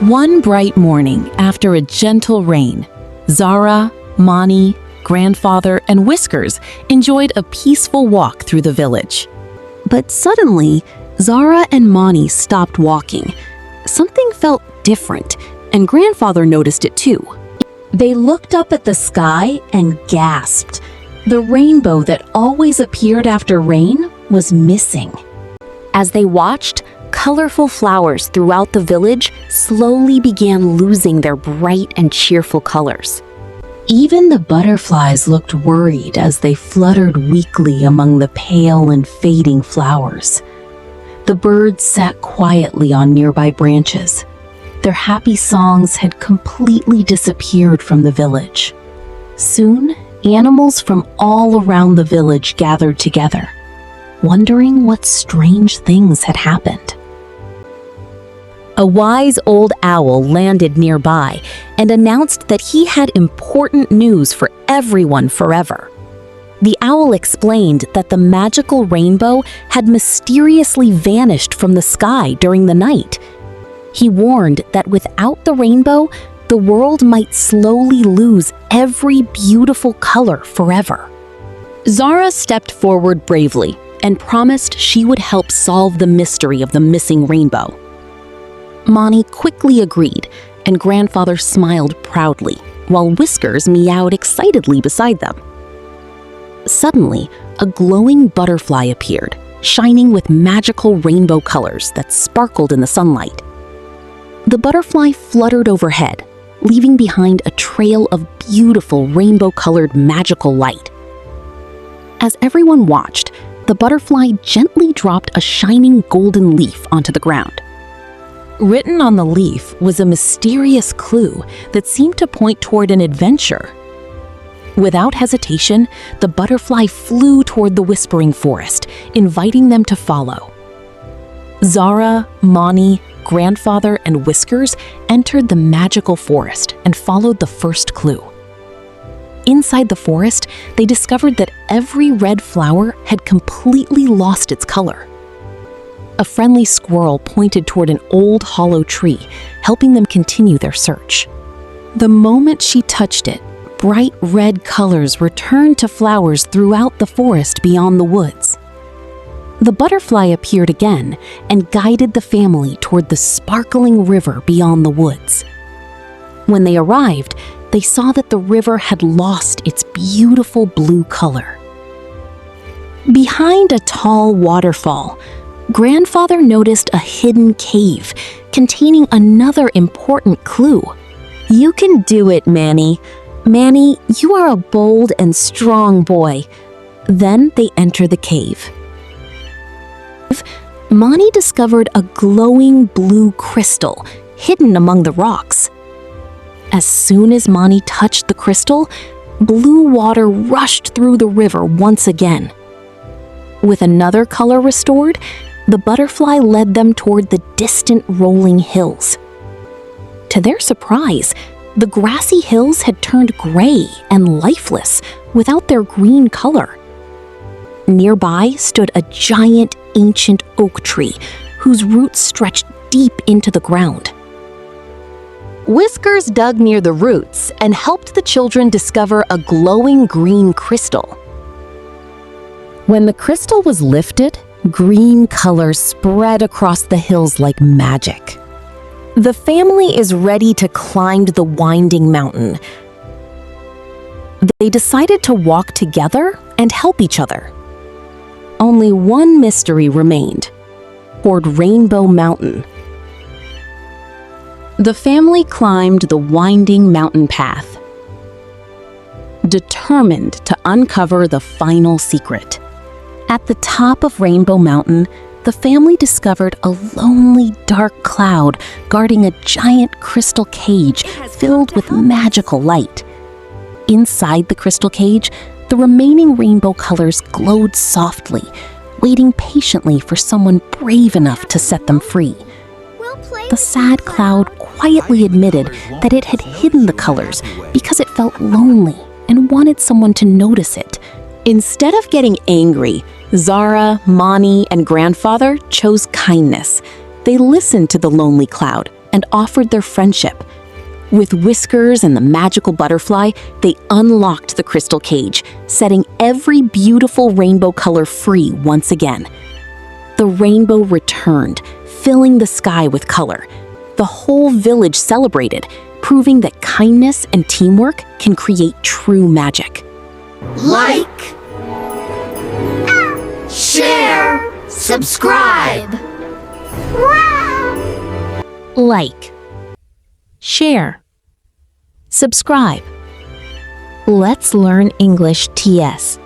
One bright morning after a gentle rain, Zara, Mani, Grandfather, and Whiskers enjoyed a peaceful walk through the village. But suddenly, Zara and Mani stopped walking. Something felt different, and Grandfather noticed it too. They looked up at the sky and gasped. The rainbow that always appeared after rain was missing. As they watched, colorful flowers throughout the village slowly began losing their bright and cheerful colors. Even the butterflies looked worried as they fluttered weakly among the pale and fading flowers. The birds sat quietly on nearby branches. Their happy songs had completely disappeared from the village. Soon, animals from all around the village gathered together, wondering what strange things had happened. A wise old owl landed nearby and announced that he had important news for everyone forever. The owl explained that the magical rainbow had mysteriously vanished from the sky during the night. He warned that without the rainbow, the world might slowly lose every beautiful color forever. Zara stepped forward bravely and promised she would help solve the mystery of the missing rainbow. Mani quickly agreed, and Grandfather smiled proudly, while Whiskers meowed excitedly beside them. Suddenly, a glowing butterfly appeared, shining with magical rainbow colors that sparkled in the sunlight. The butterfly fluttered overhead, leaving behind a trail of beautiful rainbow-colored magical light. As everyone watched, the butterfly gently dropped a shining golden leaf onto the ground. Written on the leaf was a mysterious clue that seemed to point toward an adventure. Without hesitation, the butterfly flew toward the Whispering Forest, inviting them to follow. Zara, Mani, Grandfather, and Whiskers entered the magical forest and followed the first clue. Inside the forest, they discovered that every red flower had completely lost its color. A friendly squirrel pointed toward an old hollow tree, helping them continue their search. The moment she touched it, bright red colors returned to flowers throughout the forest beyond the woods. The butterfly appeared again and guided the family toward the sparkling river beyond the woods. When they arrived, they saw that the river had lost its beautiful blue color. Behind a tall waterfall, Grandfather noticed a hidden cave containing another important clue. "You can do it, Mani. Mani, you are a bold and strong boy." Then they entered the cave. Mani discovered a glowing blue crystal hidden among the rocks. As soon as Mani touched the crystal, blue water rushed through the river once again. With another color restored, the butterfly led them toward the distant rolling hills. To their surprise, the grassy hills had turned gray and lifeless without their green color. Nearby stood a giant ancient oak tree whose roots stretched deep into the ground. Whiskers dug near the roots and helped the children discover a glowing green crystal. When the crystal was lifted, green colors spread across the hills like magic. The family is ready to climb the winding mountain. They decided to walk together and help each other. Only one mystery remained: toward Rainbow Mountain. The family climbed the winding mountain path, determined to uncover the final secret. At the top of Rainbow Mountain, the family discovered a lonely, dark cloud guarding a giant crystal cage filled with magical light. Inside the crystal cage, the remaining rainbow colors glowed softly, waiting patiently for someone brave enough to set them free. The sad cloud quietly admitted that it had hidden the colors because it felt lonely and wanted someone to notice it. Instead of getting angry, Zara, Mani, and Grandfather chose kindness. They listened to the lonely cloud and offered their friendship. With Whiskers and the magical butterfly, they unlocked the crystal cage, setting every beautiful rainbow color free once again. The rainbow returned, filling the sky with color. The whole village celebrated, proving that kindness and teamwork can create true magic. Like, share, subscribe. Like, share, subscribe. Let's learn English TS.